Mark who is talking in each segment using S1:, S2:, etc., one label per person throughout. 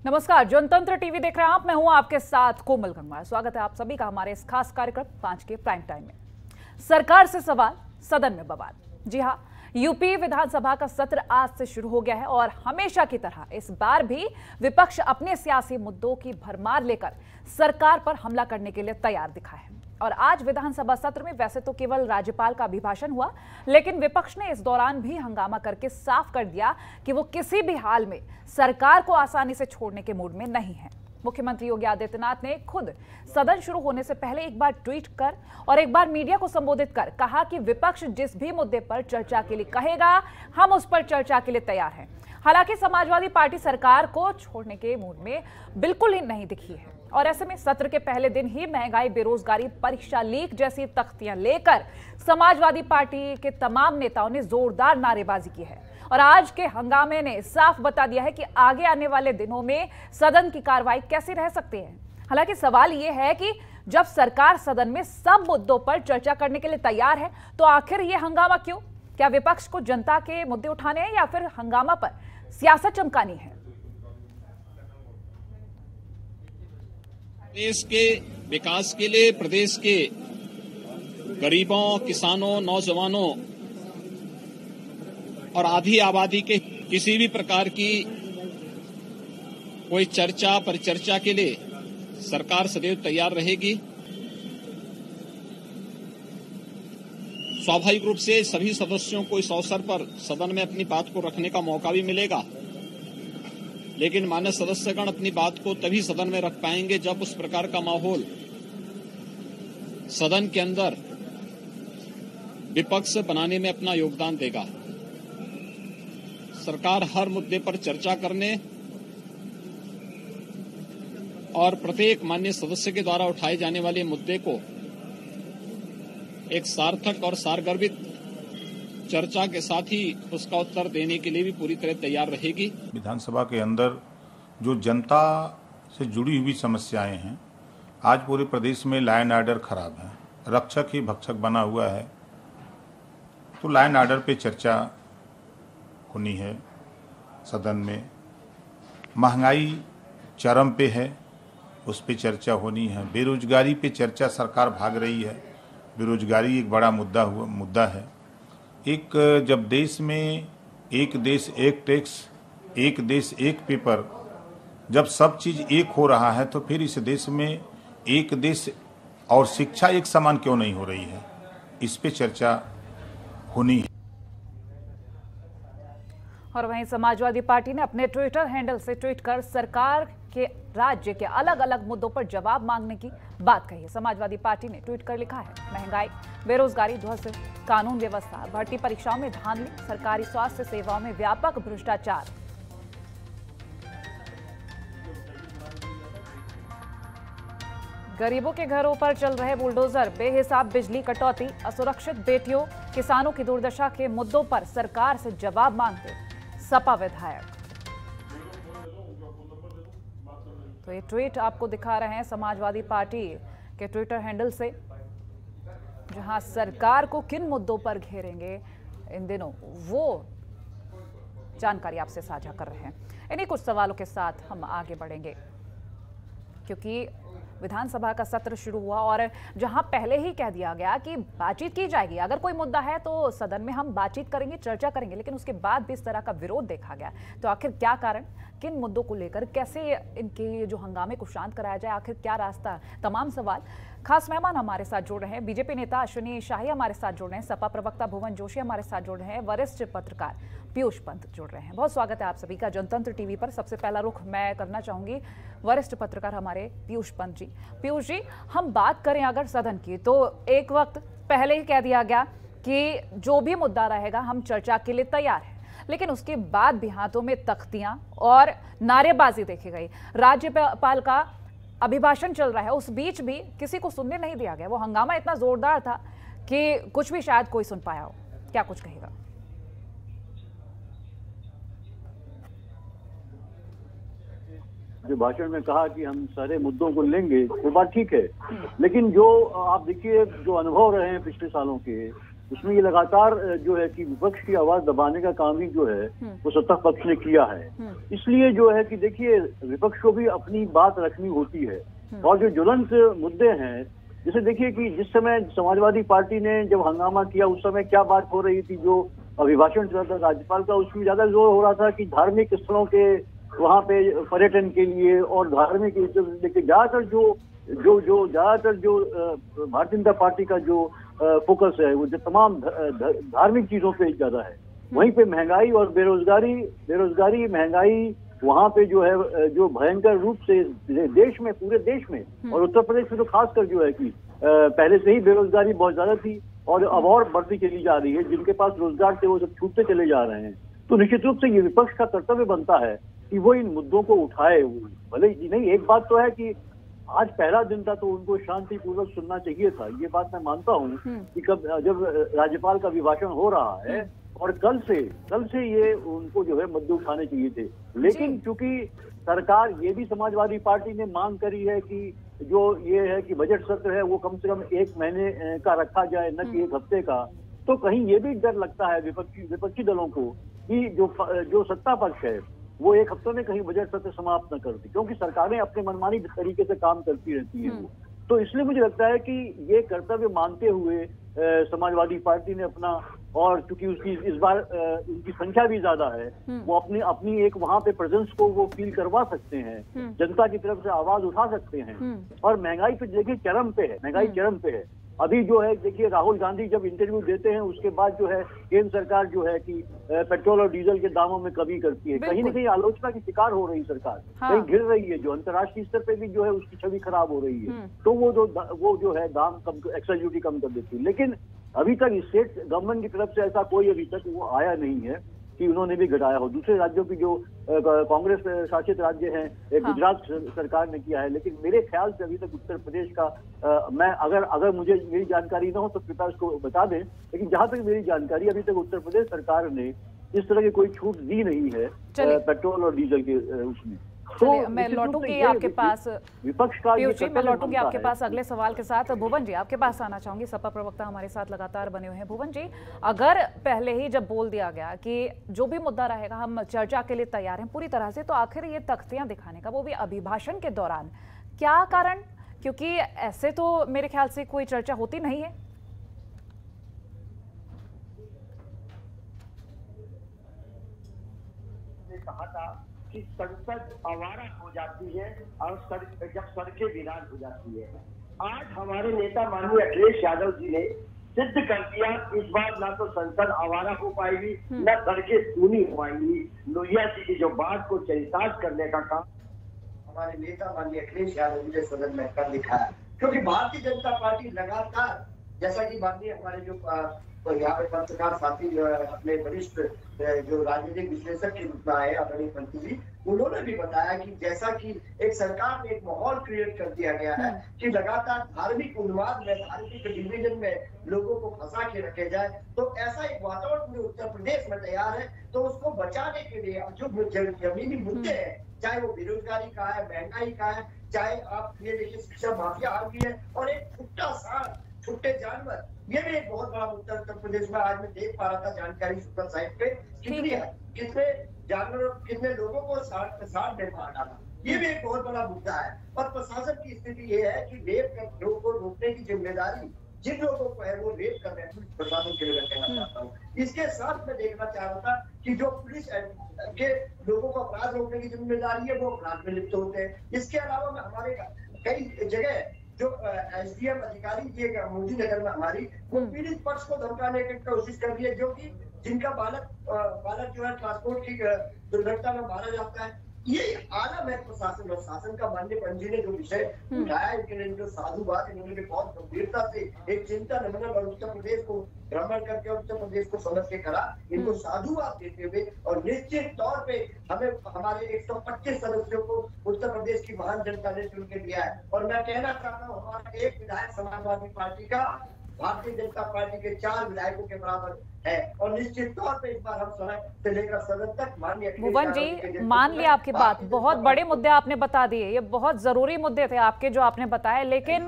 S1: नमस्कार, जनतंत्र टीवी देख रहे हैं आप। मैं हूं आपके साथ कोमल गंगवार। स्वागत है आप सभी का हमारे इस खास कार्यक्रम 5 के प्राइम टाइम में। सरकार से सवाल, सदन में बवाल। जी हां, यूपी विधानसभा का सत्र आज से शुरू हो गया है और हमेशा की तरह इस बार भी विपक्ष अपने सियासी मुद्दों की भरमार लेकर सरकार पर हमला करने के लिए तैयार दिखा है। और आज विधानसभा सत्र में वैसे तो केवल राज्यपाल का अभिभाषण हुआ, लेकिन विपक्ष ने इस दौरान भी हंगामा करके साफ कर दिया कि वो किसी भी हाल में सरकार को आसानी से छोड़ने के मूड में नहीं है। मुख्यमंत्री योगी आदित्यनाथ ने खुद सदन शुरू होने से पहले एक बार ट्वीट कर और एक बार मीडिया को संबोधित कर कहा कि विपक्ष जिस भी मुद्दे पर चर्चा के लिए कहेगा, हम उस पर चर्चा के लिए तैयार हैं। हालांकि समाजवादी पार्टी सरकार को छोड़ने के मूड में बिल्कुल ही नहीं दिखी है और ऐसे में सत्र के पहले दिन ही महंगाई, बेरोजगारी, परीक्षा लीक जैसी तख्तियां लेकर समाजवादी पार्टी के तमाम नेताओं ने जोरदार नारेबाजी की है। और आज के हंगामे ने साफ बता दिया है कि आगे आने वाले दिनों में सदन की कार्रवाई कैसी रह सकती है। हालांकि सवाल यह है कि जब सरकार सदन में सब मुद्दों पर चर्चा करने के लिए तैयार है, तो आखिर यह हंगामा क्यों? क्या विपक्ष को जनता के मुद्दे उठाने हैं या फिर हंगामा पर सियासत चमकानी है?
S2: देश के विकास के लिए प्रदेश के गरीबों, किसानों, नौजवानों और आधी आबादी के किसी भी प्रकार की कोई चर्चा, परिचर्चा के लिए सरकार सदैव तैयार रहेगी। स्वाभाविक रूप से सभी सदस्यों को इस अवसर पर सदन में अपनी बात को रखने का मौका भी मिलेगा, लेकिन मान्य सदस्यगण अपनी बात को तभी सदन में रख पाएंगे जब उस प्रकार का माहौल सदन के अंदर विपक्ष बनाने में अपना योगदान देगा। सरकार हर मुद्दे पर चर्चा करने और प्रत्येक माननीय सदस्य के द्वारा उठाए जाने वाले मुद्दे को एक सार्थक और सारगर्भित चर्चा के साथ ही उसका उत्तर देने के लिए भी पूरी तरह तैयार रहेगी।
S3: विधानसभा के अंदर जो जनता से जुड़ी हुई समस्याएं हैं, आज पूरे प्रदेश में लॉ एंड ऑर्डर खराब है, रक्षक ही भक्षक बना हुआ है। तो लॉ एंड ऑर्डर पे चर्चा होनी है सदन में। महंगाई चरम पे है, उस पे चर्चा होनी है। बेरोजगारी पे चर्चा, सरकार भाग रही है। बेरोजगारी एक बड़ा मुद्दा है। एक जब देश में एक देश एक टैक्स, एक देश एक पेपर, जब सब चीज एक हो रहा है, तो फिर इस देश में एक देश और शिक्षा एक समान क्यों नहीं हो रही है? इस पे चर्चा होनी है।
S1: और वहीं समाजवादी पार्टी ने अपने ट्विटर हैंडल से ट्वीट कर सरकार के राज्य के अलग अलग मुद्दों पर जवाब मांगने की बात कही है। समाजवादी पार्टी ने ट्वीट कर लिखा है, महंगाई, बेरोजगारी ध्वस्त, कानून व्यवस्था, भर्ती परीक्षाओं में धांधली, सरकारी स्वास्थ्य सेवाओं में व्यापक भ्रष्टाचार। गरीबों के घरों पर चल रहे बुलडोजर, बेहिसाब बिजली कटौती, असुरक्षित बेटियों, किसानों की दुर्दशा के मुद्दों पर सरकार से जवाब मांगते सपा विधायक। तो ये ट्वीट आपको दिखा रहे हैं समाजवादी पार्टी के ट्विटर हैंडल से, जहां सरकार को किन मुद्दों पर घेरेंगे इन दिनों, वो जानकारी आपसे साझा कर रहे हैं। इन्हीं कुछ सवालों के साथ हम आगे बढ़ेंगे, क्योंकि विधानसभा का सत्र शुरू हुआ और जहां पहले ही कह दिया गया कि बातचीत की जाएगी, अगर कोई मुद्दा है तो सदन में हम बातचीत करेंगे, चर्चा करेंगे, लेकिन उसके बाद भी इस तरह का विरोध देखा गया। तो आखिर क्या कारण, किन मुद्दों को लेकर कैसे इनके जो हंगामे को शांत कराया जाए, आखिर क्या रास्ता, तमाम सवाल। खास मेहमान हमारे साथ जुड़ रहे हैं, बीजेपी नेता अश्विनी शाही हमारे साथ जुड़ रहे हैं, सपा प्रवक्ता भुवन जोशी हमारे साथ जुड़ रहे हैं, वरिष्ठ पत्रकार पीयूष पंत जुड़ रहे हैं। बहुत स्वागत है आप सभी का जनतंत्र टीवी पर। सबसे पहला रुख मैं करना चाहूंगी वरिष्ठ पत्रकार हमारे पीयूष पंत जी। पीयूष जी, हम बात करें अगर सदन की, तो एक वक्त पहले ही कह दिया गया कि जो भी मुद्दा रहेगा हम चर्चा के लिए तैयार हैं, लेकिन उसके बाद भी हाथों में तख्तियां और नारेबाजी देखी गई। राज्यपाल का अभिभाषण चल रहा है, उस बीच भी किसी को सुनने नहीं दिया गया। वो हंगामा इतना जोरदार था कि कुछ भी शायद कोई सुन पाया हो। क्या कुछ कहेगा?
S4: जो भाषण में कहा कि हम सारे मुद्दों को लेंगे, वो बात ठीक है, लेकिन जो आप देखिए, जो अनुभव रहे हैं पिछले सालों के, उसमें ये लगातार जो है कि विपक्ष की आवाज दबाने का काम ही जो है वो सत्ता पक्ष ने किया है। इसलिए जो है कि देखिए विपक्ष को भी अपनी बात रखनी होती है और जो ज्वलंत मुद्दे हैं, जैसे देखिए कि जिस समय समाजवादी पार्टी ने जब हंगामा किया उस समय क्या बात हो रही थी, जो अभिभाषण चल रहा था राज्यपाल का, उसमें ज्यादा जोर हो रहा था कि धार्मिक स्थलों के वहाँ पे पर्यटन के लिए और धार्मिक लेकिन ज्यादातर जो भारतीय जनता पार्टी का जो फोकस है वो जो तमाम धार्मिक चीजों पे ज्यादा है। वहीं पे महंगाई और बेरोजगारी महंगाई वहाँ पे जो है जो भयंकर रूप से देश में, पूरे देश में और उत्तर प्रदेश में तो खासकर जो है कि पहले से ही बेरोजगारी बहुत ज्यादा थी और अब और बढ़ती चली जा रही है। जिनके पास रोजगार थे वो सब छूटते चले जा रहे हैं। तो निश्चित रूप से ये विपक्ष का कर्तव्य बनता है कि वो इन मुद्दों को उठाए। भले ही नहीं, एक बात तो है कि आज पहला दिन था तो उनको शांतिपूर्वक सुनना चाहिए था, ये बात मैं मानता हूँ कि जब राज्यपाल का अभिभाषण हो रहा है और कल से ये उनको जो है मुद्दे उठाने चाहिए थे। लेकिन चूंकि सरकार, ये भी समाजवादी पार्टी ने मांग करी है कि जो ये है कि बजट सत्र है वो कम से कम 1 महीने का रखा जाए, न कि 1 हफ्ते का, तो कहीं ये भी डर लगता है विपक्षी दलों को कि जो सत्ता पक्ष है वो 1 हफ्ते में कहीं बजट सत्र समाप्त न कर दी, क्योंकि सरकारें अपने मनमानी तरीके से काम करती रहती है वो। तो इसलिए मुझे लगता है कि ये कर्तव्य मानते हुए समाजवादी पार्टी ने अपना, और चूंकि उसकी इस बार उनकी संख्या भी ज्यादा है, वो अपनी एक वहाँ पे प्रेजेंस को वो फील करवा सकते हैं, जनता की तरफ से आवाज उठा सकते हैं। और महंगाई पे देखिए चरम पे है। अभी जो है देखिए राहुल गांधी जब इंटरव्यू देते हैं उसके बाद जो है केंद्र सरकार जो है कि पेट्रोल और डीजल के दामों में कमी करती है, कहीं न कहीं आलोचना की शिकार हो रही सरकार, कहीं गिर रही है, जो अंतर्राष्ट्रीय स्तर पे भी जो है उसकी छवि खराब हो रही है। तो वो जो है दाम कम, एक्साइज ड्यूटी कम कर देती है। लेकिन अभी तक स्टेट गवर्नमेंट की तरफ से ऐसा कोई अभी तक वो आया नहीं है कि उन्होंने भी घटाया हो। दूसरे राज्यों की जो कांग्रेस शासित राज्य हैं, गुजरात सरकार ने किया है, लेकिन मेरे ख्याल से अभी तक उत्तर प्रदेश का मैं अगर मुझे मेरी जानकारी ना हो तो कृपया उसको बता दें, लेकिन जहां तक मेरी जानकारी अभी तक उत्तर प्रदेश सरकार ने इस तरह की कोई छूट दी नहीं है पेट्रोल और डीजल के उसमें।
S1: तो मैं लौटूंगी आपके पास,
S4: विपक्ष का
S1: मैं लौटूंगी आपके पास अगले सवाल के साथ। भुवन जी, आपके पास आना चाहूंगी, सपा प्रवक्ता हमारे साथ लगातार बने हुए हैं। भुवन जी, अगर पहले ही जब बोल दिया गया कि जो भी मुद्दा रहेगा हम चर्चा के लिए तैयार हैं पूरी तरह से, तो आखिर ये तख्तियां दिखाने का, वो भी अभिभाषण के दौरान, क्या कारण? क्योंकि ऐसे तो मेरे ख्याल से कोई चर्चा होती नहीं है।
S5: कहा था कि संसद आवारा हो जाती है और जब सड़कें वीरान हो जाती है। आज हमारे नेता माननीय अखिलेश यादव जी ने सिद्ध कर दिया, इस बार ना तो संसद आवारा हो पाएगी, न सड़कें सूनी हो पाएंगी। लोहिया जी की जो बात को चरितार्थ करने का काम हमारे नेता माननीय अखिलेश यादव जी ने सदन में कर दिखाया। क्योंकि भारतीय जनता पार्टी लगातार, जैसा कि माननीय हमारे जो तो यहाँ पे पत्रकार साथी जो है अपने वरिष्ठ जो राजनीतिक विश्लेषक के रूप में आए आदरणीय पंथी जी, उन्होंने भी बताया कि जैसा कि एक सरकार में एक माहौल क्रिएट कर दिया गया है कि लगातार धार्मिक उन्माद में, धार्मिक डिवीजन में लोगों को फंसा के रखे जाए, तो ऐसा एक वातावरण पूरे उत्तर प्रदेश में तैयार है। तो उसको बचाने के लिए जो जमीनी मुद्दे हैं, चाहे वो बेरोजगारी का है, महंगाई का है, चाहे आप ये देखिए शिक्षा माफिया आ गई है, और एक छुट्टा सांड, छुट्टे जानवर, ये भी एक बहुत बड़ा मुद्दा उत्तर प्रदेश में। आज मैं देख पा रहा था जानकारी सुपर साइट पे कितने जानवरों, कितने लोगों को सांड ने मार डाला, ये भी एक बहुत बड़ा मुद्दा है। और प्रशासन की स्थिति ये है कि रेप कर लोगों को रोकने की जिम्मेदारी जिन लोगों को है वो रेप कर रहे हैं, प्रशासन के लिए कहना चाहता हूँ। इसके साथ मैं देखना चाह रहा था कि जो पुलिस के लोगों को अपराध रोकने की जिम्मेदारी है वो अपराध में लिप्त होते हैं। इसके अलावा में हमारे कई जगह जो एसडीएम अधिकारी जी मोदी नगर में हमारी, वो पीड़ित पक्ष को धमकाने की कोशिश कर रही है, जो कि जिनका बालक जो है ट्रांसपोर्ट की दुर्घटना में मारा जाता है। ये आलम है प्रशासन और शासन का। माननीय पंजी ने जो विषय उठाया, इनके लिए जो साधुवाद, इन्होंने बहुत गंभीरता से एक चिंता नमन और उत्तर प्रदेश को भ्रमण करके उत्तर प्रदेश को समझ के करा, इनको साधुवाद देते हुए। और निश्चित तौर पे हमें हमारे 125 सदस्यों को उत्तर प्रदेश की महान जनता ने चुन के दिया है। और मैं कहना चाहता हूँ, हमारा एक विधायक समाजवादी पार्टी का भारतीय जनता पार्टी के 4 विधायकों के बराबर है। और निश्चित तौर पे इस बार हम सड़क से लेकर सदन तक माननीय
S1: भुवन जी, मान लिया आपकी बात, बहुत बड़े मुद्दे आपने बता दिए, ये बहुत जरूरी मुद्दे थे आपके जो आपने बताए, लेकिन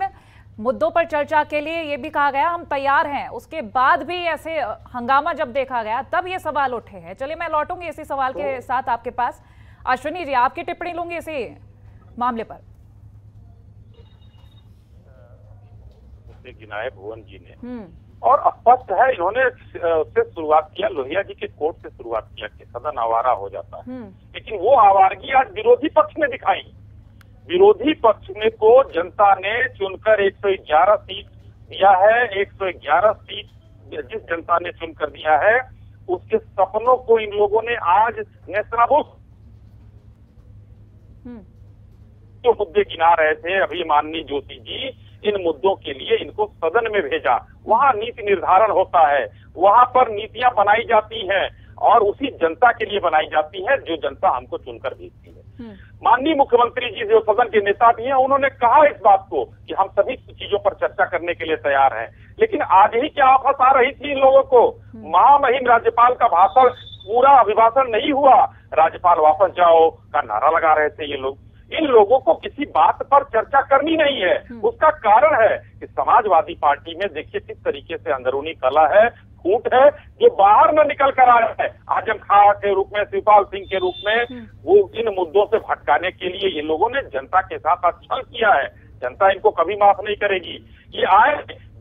S1: मुद्दों पर चर्चा के लिए ये भी कहा गया हम तैयार हैं, उसके बाद भी ऐसे हंगामा जब देखा गया तब ये सवाल उठे हैं। चलिए मैं लौटूंगी इसी सवाल के साथ आपके पास। अश्विनी जी, आपकी टिप्पणी लूंगी इसी मामले पर।
S6: गिनाए भुवन जी ने और स्पष्ट है, इन्होंने उससे शुरुआत किया, लोहिया जी के कोर्ट से शुरुआत किया कि सदन आवारा हो जाता है, लेकिन वो आवारगी आज विरोधी पक्ष ने दिखाई। विरोधी पक्ष में को जनता ने चुनकर 111 सीट दिया है। 111 सीट जिस जनता ने चुनकर दिया है उसके सपनों को इन लोगों ने आज नेस्तनाबूद जो मुद्दे गिना रहे थे अभी माननीय ज्योति जी, इन मुद्दों के लिए इनको सदन में भेजा। वहाँ नीति निर्धारण होता है, वहाँ पर नीतियां बनाई जाती हैं और उसी जनता के लिए बनाई जाती है जो जनता हमको चुनकर भेजती है। माननीय मुख्यमंत्री जी जो सदन के नेता भी हैं, उन्होंने कहा इस बात को कि हम सभी चीजों पर चर्चा करने के लिए तैयार हैं। लेकिन आज ही क्या आफत आ रही थी इन लोगों को? महामहिम राज्यपाल का भाषण, पूरा अभिभाषण नहीं हुआ, राज्यपाल वापस जाओ का नारा लगा रहे थे ये लोग। इन लोगों को किसी बात पर चर्चा करनी नहीं है। उसका कारण है कि समाजवादी पार्टी में देखिए किस तरीके से अंदरूनी कला है, फूट है, जो बाहर न निकल कर आया है। आजम खां के रूप में, शिवपाल सिंह के रूप में वो इन मुद्दों से भटकाने के लिए ये लोगों ने जनता के साथ छल किया है। जनता इनको कभी माफ नहीं करेगी। ये आए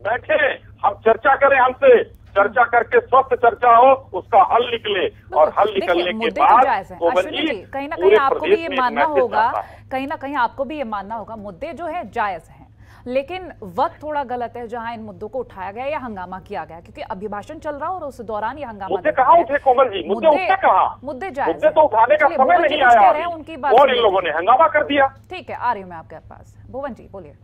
S6: बैठे, हम चर्चा करें, हमसे चर्चा करके स्वस्थ चर्चा हो, उसका हल निकले और हल निकलने के बाद
S1: कहीं ना कहीं आपको भी ये मानना होगा, कहीं ना कहीं आपको भी ये मानना होगा मुद्दे जो है जायज हैं, लेकिन वक्त थोड़ा गलत है जहां इन मुद्दों को उठाया गया या हंगामा किया गया, क्योंकि अभिभाषण चल रहा और उस दौरान ये हंगामा
S6: मुद्दे कहाँ उठे कोमल जी? मुद्दे उठे कहाँ?
S1: मुद्दे जायज,
S6: मुद्दे तो उठाने का समय नहीं आया
S1: उनकी बात,
S6: और इन लोगों ने हंगामा कर दिया।
S1: ठीक है, आ रही हूँ मैं आपके पास। भुवन जी बोलिए।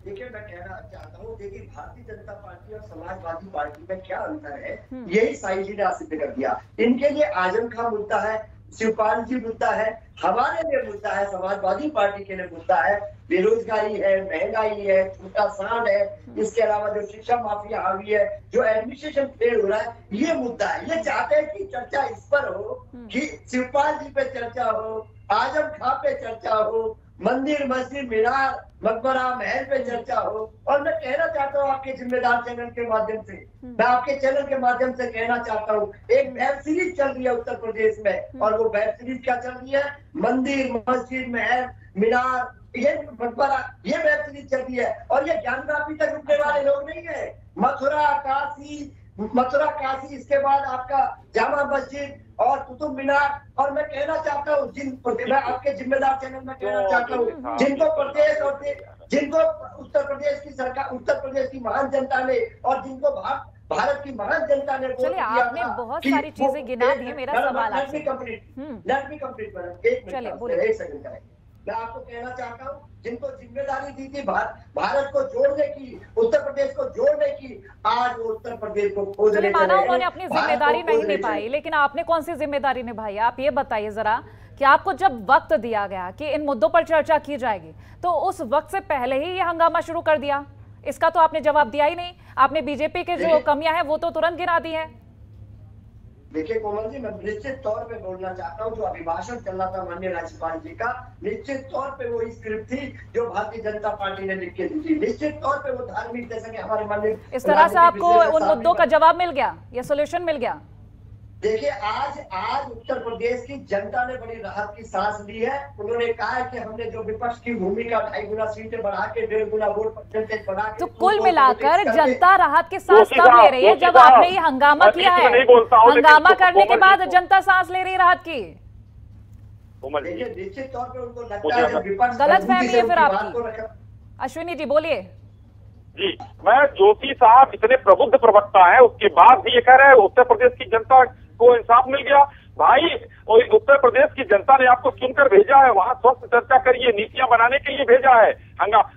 S5: देखिए, मैं कहना चाहता हूँ, देखिए भारतीय जनता पार्टी और समाजवादी पार्टी में क्या अंतर है, यही साईं जी ने सिद्ध कर दिया। इनके लिए आजम खां मुद्दा है, शिवपाल जी मुद्दा है, हमारे लिए मुद्दा है, समाजवादी पार्टी के लिए मुद्दा है, बेरोजगारी है, महंगाई है, छोटा सांड है, इसके अलावा जो शिक्षा माफिया हावी है, जो एडमिनिस्ट्रेशन फेल हो रहा है, ये मुद्दा है। ये चाहते हैं कि चर्चा इस पर हो कि शिवपाल जी पे चर्चा हो, आजम खां पे चर्चा हो, मंदिर, मस्जिद, मीनार, मकबरा, महल पे चर्चा हो। और मैं कहना चाहता हूँ आपके जिम्मेदार चैनल के माध्यम से, मैं आपके चैनल के माध्यम से कहना चाहता हूँ, एक वेब सीरीज चल रही है उत्तर प्रदेश में, और वो वेब सीरीज क्या चल रही है? मंदिर, मस्जिद, महल, मीनार, ये मकबरा, ये वेब सीरीज चल रही है। और ये ज्ञानवापी तक रुकने वाले लोग नहीं है। मथुरा, काशी, इसके बाद आपका जामा मस्जिद और कुतुब मीनार। और मैं कहना चाहता हूँ, मैं आपके जिम्मेदार चैनल में कहना चाहता हूँ, जिनको उत्तर प्रदेश की सरकार, उत्तर प्रदेश की महान जनता ने, और जिनको भारत की महान जनता ने वोट दिया,
S1: आपने बहुत सारी चीजें गिना दी। मेरा सवाल आपसे,
S5: एक सेकंड करें। मैं आपको कहना चाहता हूँ, जिनको जिम्मेदारी दी थी भारत को जोड़ने की, उत्तर प्रदेश को जोड़ने की, आज वो उत्तर प्रदेश को खोज रहे हैं।
S1: माना उन्होंने अपनी जिम्मेदारी नहीं निभाई, लेकिन आपने कौन सी जिम्मेदारी निभाई? आप ये बताइए जरा कि आपको जब वक्त दिया गया कि इन मुद्दों पर चर्चा की जाएगी, तो उस वक्त से पहले ही ये हंगामा शुरू कर दिया। इसका तो आपने जवाब दिया ही नहीं। आपने बीजेपी के जो कमियां हैं वो तो तुरंत गिना दी है।
S5: देखिए कोमल जी, मैं निश्चित तौर पे बोलना चाहता हूँ, जो अभिभाषण चल रहा था माननीय राज्यपाल जी का, निश्चित तौर पे वो स्क्रिप्ट थी जो भारतीय जनता पार्टी ने लिख के दी थी। निश्चित तौर पे वो धार्मिक, जैसा कि हमारे माननीय,
S1: इस तरह से आपको उन मुद्दों का जवाब मिल गया या सोल्यूशन मिल गया?
S5: देखिए, आज उत्तर प्रदेश की जनता ने बड़ी राहत की सांस ली है। उन्होंने कहा है कि हमने जो विपक्ष की भूमिका 2.5 गुना सीटें बढ़ा के 1.5 गुना वोट परसेंटेज बढ़ा के,
S1: तो कुल मिलाकर जनता राहत की सांस तब ले रही है जब आपने ये हंगामा किया है। हंगामा करने के बाद जनता सांस ले रही है राहत की।
S5: देखिए, निश्चित तौर पर उनको लगता है विपक्ष
S1: गलतफहमी है फिर आपकी। अश्विनी जी बोलिए।
S6: जी, मैं ज्योति साहब इतने प्रबुद्ध प्रवक्ता है, उसके बाद भी ये कह रहे हैं उत्तर प्रदेश की जनता को इंसाफ मिल गया। भाई, और उत्तर प्रदेश की जनता ने आपको चुनकर भेजा है, वहां स्वस्थ चर्चा करिए, नीतियां बनाने के लिए भेजा है।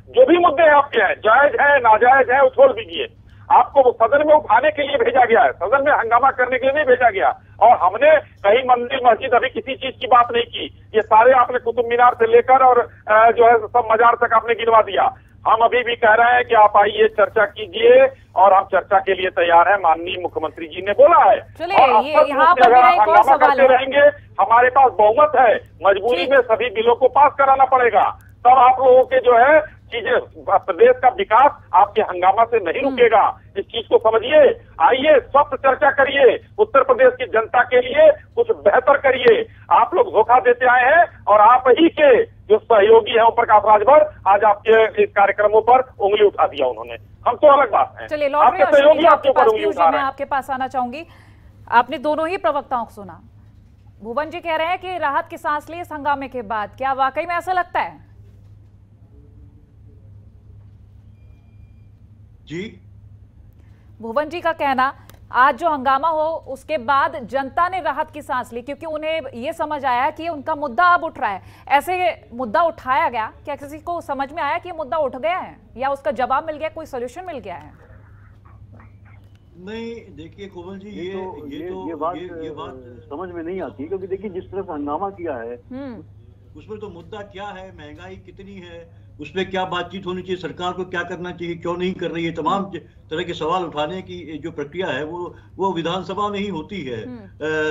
S6: जो भी मुद्दे हैं आपके हैं, जायज है, नाजायज है, वो छोड़ दीजिए। आपको सदन में उठाने के लिए भेजा गया है, सदन में हंगामा करने के लिए नहीं भेजा गया। और हमने कहीं मंदिर, मस्जिद, अभी किसी चीज की बात नहीं की। ये सारे आपने कुतुब मीनार से लेकर और जो है सब मजार तक आपने गिनवा दिया। हम अभी भी कह रहे हैं कि आप आइए, चर्चा कीजिए, और हम चर्चा के लिए तैयार हैं। माननीय मुख्यमंत्री जी ने बोला है।
S1: चलिए, यहाँ पर मेरा एक और सवाल है।
S6: रहेंगे, हमारे पास बहुमत है, मजबूरी में सभी बिलों को पास कराना पड़ेगा, तब आप लोगों के जो है चीजें, प्रदेश का विकास आपके हंगामा से नहीं रुकेगा। इस चीज को समझिए। आइए स्वस्थ चर्चा करिए, उत्तर प्रदेश की जनता के लिए कुछ बेहतर करिए। आप लोग धोखा देते आए हैं और आप ही के जो सहयोगी हैं ओम प्रकाश राजभर आज आपके इस कार्यक्रमों पर उंगली उठा दिया उन्होंने। हम तो अलग बात है,
S1: चलिए
S6: आपके सहयोगी आपके ऊपर उंगली उठा रहे
S1: मैं
S6: हैं।
S1: आपके पास आना चाहूंगी। आपने दोनों ही प्रवक्ताओं को सुना। भुवन जी कह रहे हैं कि राहत की सांस ली इस हंगामे के बाद, क्या वाकई में ऐसा लगता है?
S7: जी,
S1: भुवन जी का कहना, आज जो हंगामा हो उसके बाद जनता ने राहत की सांस ली, क्योंकि उन्हें ये समझ आया कि उनका मुद्दा अब उठ रहा है। ऐसे मुद्दा उठाया गया, क्या किसी को समझ में आया कि ये मुद्दा उठ गया है या उसका जवाब मिल गया, कोई सोल्यूशन मिल गया है?
S7: नहीं, देखिए कोमल जी,
S4: ये बात समझ में नहीं आती, क्योंकि देखिए जिस तरह से हंगामा किया है
S7: उसमें तो मुद्दा क्या है, महंगाई कितनी है, उसमें क्या बातचीत होनी चाहिए, सरकार को क्या करना चाहिए, क्यों नहीं कर रही है, तमाम तरह के सवाल उठाने की जो प्रक्रिया है वो विधानसभा में ही होती है,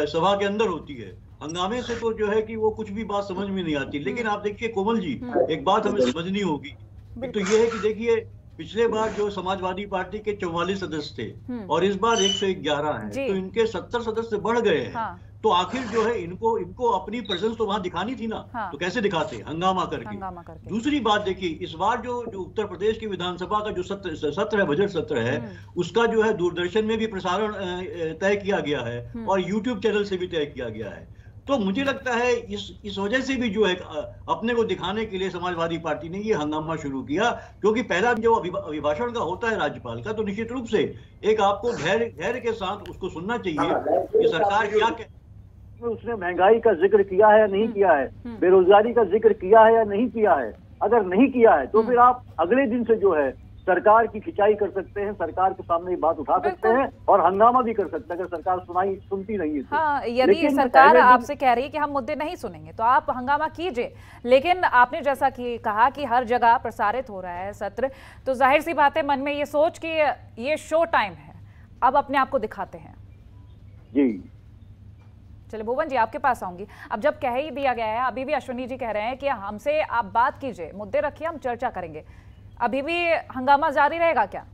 S7: सभा के अंदर होती है। हंगामे से तो जो है कि वो कुछ भी बात समझ में नहीं आती। लेकिन आप देखिए कोमल जी, एक बात हमें समझनी होगी, तो ये है कि देखिए पिछले बार जो समाजवादी पार्टी के 44 सदस्य थे और इस बार 111 हैं, तो इनके 70 सदस्य बढ़ गए हैं। तो आखिर जो है इनको अपनी प्रेजेंस तो वहां दिखानी थी ना, तो कैसे दिखाते? हंगामा करके। दूसरी बात देखिए, इस बार जो उत्तर प्रदेश की विधानसभा का जो सत्र है, बजट सत्र है, उसका जो है दूरदर्शन में भी प्रसारण तय किया गया है और यूट्यूब चैनल से भी तय किया गया है। तो मुझे लगता है इस वजह से भी जो है अपने को दिखाने के लिए समाजवादी पार्टी ने ये हंगामा शुरू किया, क्योंकि पहला जो अभिभाषण का होता है राज्यपाल का, तो निश्चित रूप से एक आपको धैर्य के साथ उसको सुनना चाहिए कि सरकार क्या
S4: उसने महंगाई का जिक्र किया है या नहीं किया है, बेरोजगारी का जिक्र किया है या नहीं किया है। अगर नहीं किया है तो फिर आप अगले दिन से जो है सरकार की खिंचाई कर सकते हैं, सरकार के सामने बात उठा सकते हैं और हंगामा भी कर सकते हैं अगर सरकार सुनती नहीं है तो।
S1: हाँ, यदि सरकार आपसे कह रही है कि हम मुद्दे नहीं सुनेंगे तो आप हंगामा कीजिए। लेकिन आपने जैसा कि कहा कि हर जगह प्रसारित हो रहा है सत्र, तो जाहिर सी बात है मन में ये सोच कि ये शो टाइम है, अब अपने आप को दिखाते हैं।
S4: जी
S1: चलिए भुवन जी आपके पास आऊंगी। अब जब कह ही दिया गया है, अभी भी अश्विनी जी कह रहे हैं कि हमसे आप बात कीजिए, मुद्दे रखिए, हम चर्चा करेंगे, अभी भी हंगामा जारी रहेगा क्या?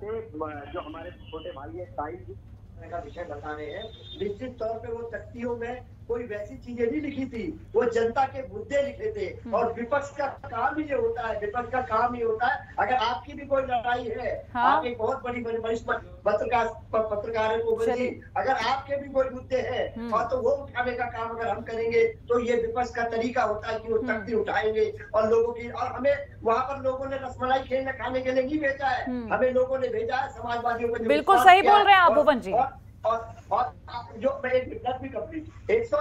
S5: जो हमारे छोटे भाई है साहिब का विषय बता रहे हैं, निश्चित तौर पे वो तख्तियों में कोई वैसी चीजें नहीं लिखी थी, वो जनता के मुद्दे लिखे थे। और विपक्ष का काम ही ये होता है, विपक्ष का काम ही होता है, अगर आपकी भी कोई लड़ाई है, आप एक बहुत बड़ी वरिष्ठ पत्रकार है वो बोली, अगर आपके भी कोई मुद्दे हैं और तो वो उठाने का काम अगर हम करेंगे तो ये विपक्ष का तरीका होता है कि वो तख्ती उठाएंगे और लोगों की, और हमें वहाँ पर लोगों ने रसमलाई खेलने खाने के लिए नहीं भेजा है, हमें लोगों ने भेजा है समाजवादियों को।
S1: बिल्कुल सही बोल रहे हैं आप भुवन जी।
S5: और जो मैं एक विकल्प भी कंप्लीट 100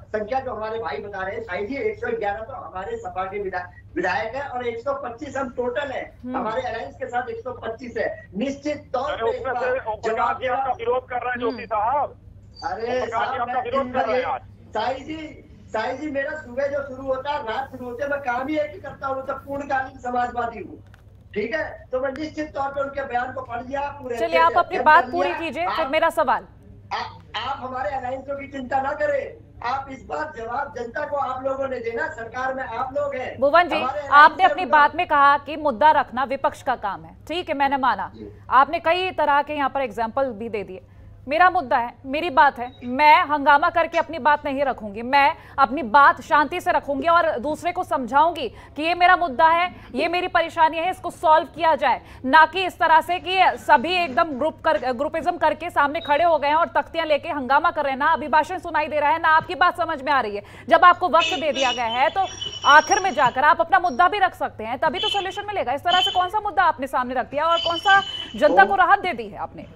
S5: संख्या जो हमारे भाई बता रहे हैं साई जी, 111 तो हमारे सपा के विधायक है और 125 हम टोटल है, हमारे अलायंस के साथ 125 है। निश्चित तौर पे
S6: विरोध कर रहे हैं ज्योति साहब।
S5: अरे साई जी मेरा सुबह जो शुरू होता है, रात शुरू होते, मैं काम ही एक ही करता हूँ, तो पूर्णकालीन समाजवादी हूँ, ठीक है। तो मैं निश्चित तौर पे उनके बयान को पढ़ लिया पूरे।
S1: चलिए आप अपनी बात पूरी कीजिए, फिर मेरा सवाल।
S5: आप हमारे अलायंसों की चिंता ना करें, आप इस बार जवाब जनता को आप लोगों ने देना, सरकार में आप लोग हैं।
S1: भुवन जी आपने अपनी बात में कहा कि मुद्दा रखना विपक्ष का काम है, ठीक है, मैंने माना। आपने कई तरह के यहाँ पर एग्जाम्पल भी दे दिए। मेरा मुद्दा है, मेरी बात है, मैं हंगामा करके अपनी बात नहीं रखूंगी, मैं अपनी बात शांति से रखूंगी और दूसरे को समझाऊंगी कि ये मेरा मुद्दा है, ये मेरी परेशानी है, इसको सॉल्व किया जाए, ना कि इस तरह से कि सभी एकदम ग्रुपिज्म करके सामने खड़े हो गए हैं और तख्तियां लेके हंगामा कर रहे हैं, ना अभिभाषण सुनाई दे रहा है, ना आपकी बात समझ में आ रही है। जब आपको वक्त दे दिया गया है तो आखिर में जाकर आप अपना मुद्दा भी रख सकते हैं, तभी तो सोल्यूशन मिलेगा। इस तरह से कौन सा मुद्दा आपने सामने रख दिया और कौन सा जनता को राहत दे दी है आपने?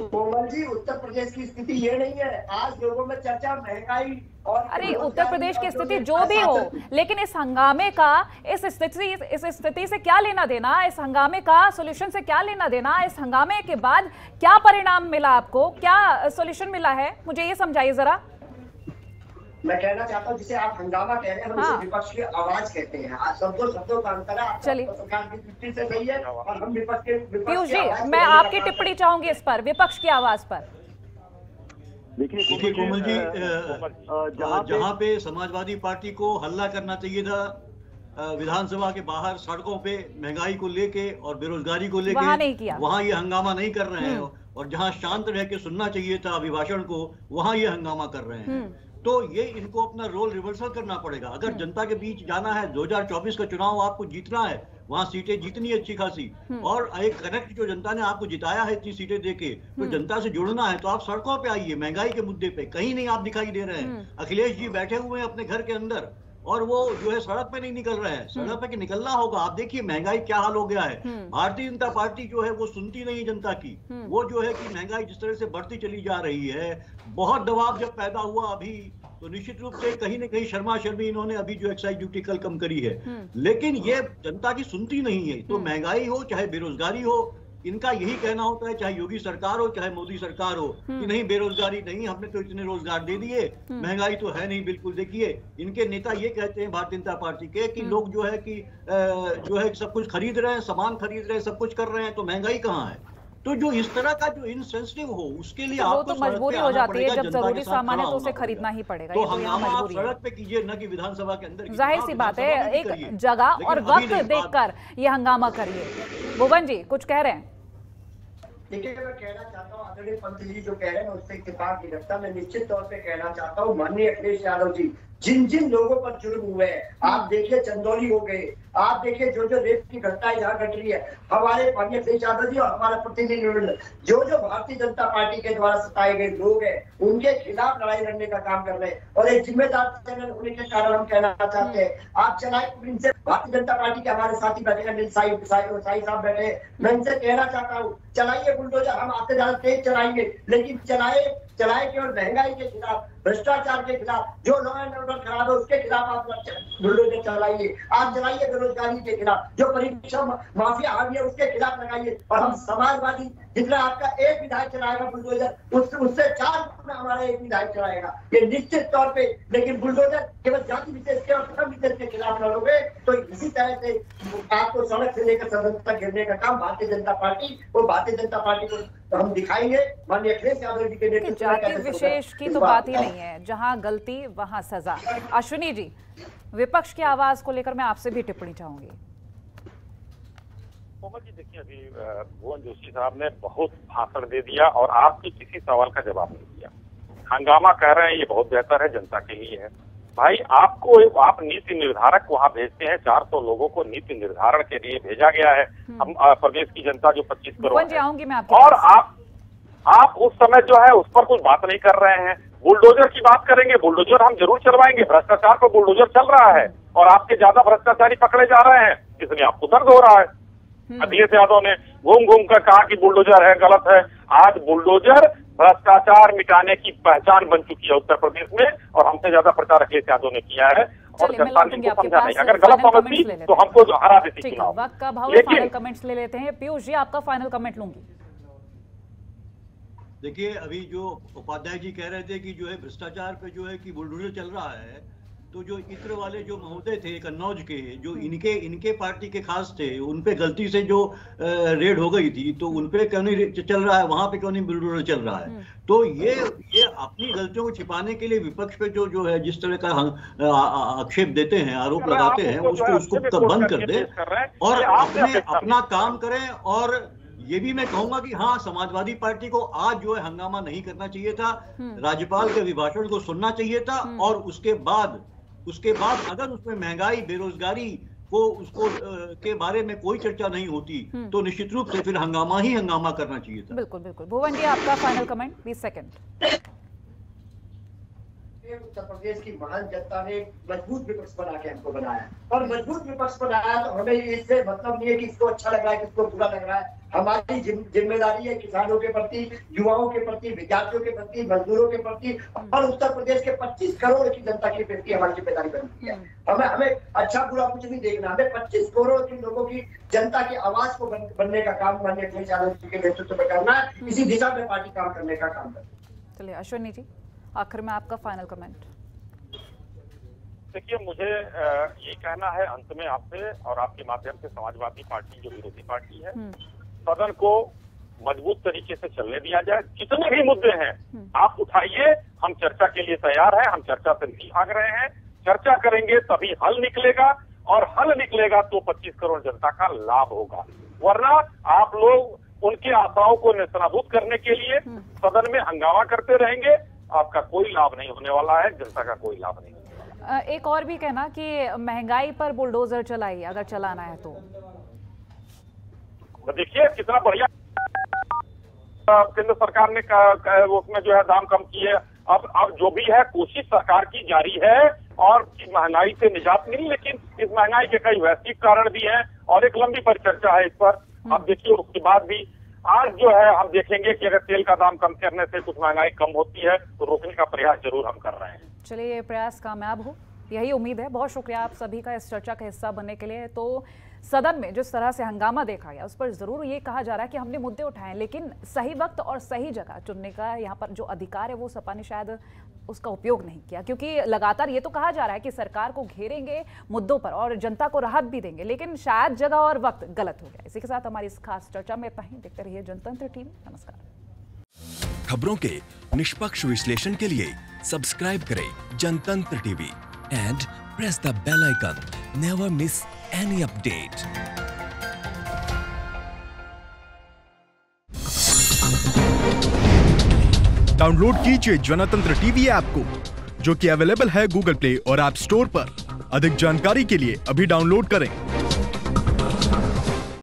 S5: कोमल जी, उत्तर प्रदेश की स्थिति ये नहीं है, आज लोगों में चर्चा महंगाई और,
S1: अरे उत्तर प्रदेश की स्थिति जो भी हो, लेकिन इस हंगामे का इस स्थिति से क्या लेना देना, इस हंगामे का सॉल्यूशन से क्या लेना देना, इस हंगामे के बाद क्या परिणाम मिला आपको, क्या सॉल्यूशन मिला है, मुझे ये समझाइए जरा।
S5: मैं कहना चाहता हूँ जिसे आप हंगामा कह रहे हैं, हम इसे विपक्ष की आवाज कहते हैं। आज शब्दों का अंतर है,
S1: चलिए
S5: सरकार की दृष्टि से सही है और हम विपक्ष
S1: पीयूष जी, मैं आपकी टिप्पणी चाहूंगी इस पर, विपक्ष की आवाज पर।
S7: देखिए कोमल जी, जहाँ पे समाजवादी पार्टी को हल्ला करना चाहिए था विधानसभा के बाहर सड़कों पे महंगाई को लेके और बेरोजगारी को लेके, वहाँ ये हंगामा नहीं कर रहे हैं। और जहाँ शांत रह के सुनना चाहिए था अभिभाषण को, वहाँ ये हंगामा कर रहे हैं। तो ये इनको अपना रोल रिवर्सल करना पड़ेगा। अगर जनता के बीच जाना है, 2024 का चुनाव आपको जीतना है, वहां सीटें जीतनी अच्छी खासी, और एक कनेक्ट जो जनता ने आपको जिताया है इतनी सीटें देके, तो जनता से जुड़ना है तो आप सड़कों पे आइए। महंगाई के मुद्दे पे कहीं नहीं आप दिखाई दे रहे हैं। अखिलेश जी बैठे हुए हैं अपने घर के अंदर और वो जो है सड़क पे नहीं निकल रहे हैं। सड़क पे निकलना होगा। आप देखिए महंगाई क्या हाल हो गया है। भारतीय जनता पार्टी जो है वो सुनती नहीं जनता की। वो जो है कि महंगाई जिस तरह से बढ़ती चली जा रही है, बहुत दबाव जब पैदा हुआ अभी, तो निश्चित रूप से कहीं न कहीं शर्मा शर्मी इन्होंने अभी जो एक्साइज ड्यूटी कल कम करी है, लेकिन ये जनता की सुनती नहीं है। तो महंगाई हो चाहे बेरोजगारी हो, इनका यही कहना होता है, चाहे योगी सरकार हो चाहे मोदी सरकार हो, कि नहीं बेरोजगारी नहीं, हमने तो इतने रोजगार दे दिए, महंगाई तो है नहीं बिल्कुल। देखिए इनके नेता ये कहते हैं भारतीय जनता पार्टी के कि लोग जो है कि सब कुछ खरीद रहे हैं, सामान खरीद रहे हैं, सब कुछ कर रहे हैं, तो महंगाई कहाँ है। तो जो इस तरह का जो इनसेंसिटिव हो, उसके लिए आपको
S1: तो मजबूरी हो जाती है, जब जरूरी सामान है तो उसे खरीदना ही पड़ेगा।
S7: तो हंगामा आप सड़क पे कीजिए, न कि विधानसभा के अंदर।
S1: जाहिर सी बात है, एक जगह और वक्त देखकर ये हंगामा करिए। भुवन जी कुछ कह रहे हैं?
S5: देखिए मैं कहना चाहता हूँ, आदरणीय पंत जी जो कह रहे हैं उससे इत्तेफाक नहीं रखता। मैं निश्चित तौर पे कहना चाहता हूँ, माननीय अखिलेश यादव जी, जिन जिन लोगों पर जुर्म हुए हैं, आप देखिए चंदौली हो गए, आप देखिए जो रेप की घटनाएं जहाँ घट रही है, हमारे माननीय अखिलेश यादव जी और हमारा प्रतिनिधिमंडल जो भारतीय जनता पार्टी के द्वारा सताए गए लोग हैं, उनके खिलाफ लड़ाई लड़ने का काम कर रहे हैं। और एक जिम्मेदार चैनल होने के कारण हम कहना चाहते हैं, आप चलाए इनसे। भारतीय जनता पार्टी के हमारे साथी बैठे हैं, साई साहब बैठे, मैं इनसे कहना चाहता हूँ, चलाइए बुलडोजर, हम आपसे ज्यादा तेज चलाएंगे, लेकिन चलाए केवल महंगाई के खिलाफ, भ्रष्टाचार के खिलाफ, जो लॉ एंड ऑर्डर खराब है उसके खिलाफ आप बुलडोजर चलाइए। आप चलाइए बेरोजगारी के खिलाफ, जो परीक्षा माफिया हावी है उसके खिलाफ लगाइए। और हम समाजवादी जितना आपका एक विधायक चलाएगा बुलडोजर, उससे 4 गुना हमारा एक विधायक चलाएगा, ये निश्चित तौर पे। लेकिन बुलडोजर केवल जाति विशेष के और धर्म विशेष के खिलाफ लड़ोगे तो इसी तरह से आपको सड़क से लेकर सदन तक गिरने का काम भारतीय जनता पार्टी और भारतीय जनता पार्टी को हम दिखाएंगे। माननीय अखिलेश यादव जी के नेतृत्व में
S1: जाति विशेष की तो बात ही नहीं है, जहां गलती वहां सजा। अश्विनी जी, विपक्ष की आवाज को लेकर मैं आपसे भी टिप्पणी चाहूंगी।
S6: कोमल जी देखिए, अभी भुवन जोशी साहब ने बहुत भाषण दे दिया और आपके किसी सवाल का जवाब नहीं दिया। हंगामा कह रहे हैं, ये बहुत बेहतर है, जनता के लिए है। भाई आप नीति निर्धारक वहाँ भेजते हैं, 400 लोगों को नीति निर्धारण के लिए भेजा गया है। हम प्रदेश की जनता जो 25 करोड़ है, और आप उस समय जो है उस पर कुछ बात नहीं कर रहे हैं। बुलडोजर की बात करेंगे, बुलडोजर हम जरूर चलवाएंगे, भ्रष्टाचार पर बुलडोजर चल रहा है और आपके ज्यादा भ्रष्टाचारी पकड़े जा रहे हैं, इसलिए आपको दर्द हो रहा है। अखिलेश यादव ने घूम घूम कर कहा कि बुलडोजर है, गलत है। आज बुलडोजर भ्रष्टाचार मिटाने की पहचान बन चुकी है उत्तर प्रदेश में, और हमसे ज्यादा प्रचार अखिलेश यादव ने किया है और जनता ने इनको समझा नहीं। अगर गलत समझती तो हमको हरा देती चुनाव।
S1: वक्त का भाव, फाइनल कमेंट्स ले लेते हैं। पीयूष जी आपका फाइनल कमेंट लूंगी।
S7: देखिए अभी जो उपाध्याय जी कह रहे थे कि जो है भ्रष्टाचार पे जो है कि बुलडोजर चल रहा है, तो जो इत्र वाले जो महोदय थे कन्नौज के, जो इनके पार्टी के खास थे, उन पे गलती से जो रेड हो गई थी, तो उन पे क्यों नहीं चल रहा है, वहां पे क्यों नहीं बुलडोजर चल रहा है। तो ये अपनी गलतियों को छिपाने के लिए विपक्ष पे जो है जिस तरह का आक्षेप देते हैं, आरोप लगाते हैं, उसको बंद कर दे और अपना काम करें। और ये भी मैं कहूंगा कि हाँ, समाजवादी पार्टी को आज जो है हंगामा नहीं करना चाहिए था, राज्यपाल के अभिभाषण को सुनना चाहिए था, और उसके बाद अगर उसमें महंगाई बेरोजगारी को उसको के बारे में कोई चर्चा नहीं होती तो निश्चित रूप से फिर हंगामा ही हंगामा करना चाहिए था।
S1: बिल्कुल बिल्कुल। भुवन जी आपका final comment 20 second.
S5: Uttar Pradesh की महान जनता ने मजबूत विपक्ष बना के हमको बनाया, और मजबूत विपक्ष बनाया तो हमें इससे मतलब नहीं है कि इसको अच्छा लग रहा है किसको बुरा लग रहा है। हमारी जिम्मेदारी है किसानों के प्रति, युवाओं के प्रति, विद्यार्थियों के प्रति, मजदूरों के प्रति, और उत्तर प्रदेश के 25 करोड़ की जनता के प्रति हमारी जिम्मेदारी बनती है। हमें अच्छा बुरा कुछ नहीं देखना, हमें 25 करोड़ के लोगों की जनता की आवाज को बनने का काम माननीय अखिलेश यादव जी के नेतृत्व में करना है। इसी दिशा में पार्टी काम करने का काम करती है।
S1: चलिए अश्विनी जी, आखिर में आपका फाइनल कमेंट।
S6: देखिए मुझे ये कहना है अंत में आपसे और आपके माध्यम से, समाजवादी पार्टी जो विरोधी पार्टी है, सदन को मजबूत तरीके से चलने दिया जाए। जितने भी मुद्दे हैं आप उठाइए, हम चर्चा के लिए तैयार हैं, हम चर्चा से नहीं भाग रहे हैं। चर्चा करेंगे तभी हल निकलेगा, और हल निकलेगा तो 25 करोड़ जनता का लाभ होगा। वरना आप लोग उनकी आशाओं को नेस्तनाबूद करने के लिए सदन में हंगामा करते रहेंगे, आपका कोई लाभ नहीं होने वाला है, जनता का कोई लाभ नहीं होने वाला है।
S1: एक और भी कहना कि महंगाई पर बुलडोजर चलाइए अगर चलाना है तो
S6: देखिए कितना बढ़िया केंद्र सरकार ने उसमें जो है दाम कम किए। अब जो भी है कोशिश सरकार की जारी है, और महंगाई से निजात मिली, लेकिन इस महंगाई के कई वैश्विक कारण भी हैं और एक लंबी परिचर्चा है इस पर। अब देखिए उसके बाद भी आज जो है हम देखेंगे कि अगर तेल का दाम कम करने से कुछ महंगाई कम होती है तो रोकने का प्रयास जरूर हम कर रहे हैं।
S1: चलिए ये प्रयास कामयाब हो, यही उम्मीद है। बहुत शुक्रिया आप सभी का इस चर्चा का हिस्सा बनने के लिए। तो सदन में जिस तरह से हंगामा देखा गया उस पर जरूर ये कहा जा रहा है कि हमने मुद्दे उठाए, लेकिन सही वक्त और सही जगह चुनने का यहाँ पर जो अधिकार है वो सपा ने शायद उसका उपयोग नहीं किया, क्योंकि लगातार ये तो कहा जा रहा है कि सरकार को घेरेंगे मुद्दों पर और जनता को राहत भी देंगे, लेकिन शायद जगह और वक्त गलत हो गया। इसी के साथ हमारी इस खास चर्चा में इतना ही। देखते रहिए जनतंत्र टीवी। नमस्कार।
S8: खबरों के निष्पक्ष विश्लेषण के लिए सब्सक्राइब करें Janatantra TV and press the bell icon. Never miss any update.
S9: Download कीजिए जनतंत्र टीवी ऐप को, जो कि अवेलेबल है गूगल प्ले और ऐप स्टोर पर। अधिक जानकारी के लिए अभी डाउनलोड करें।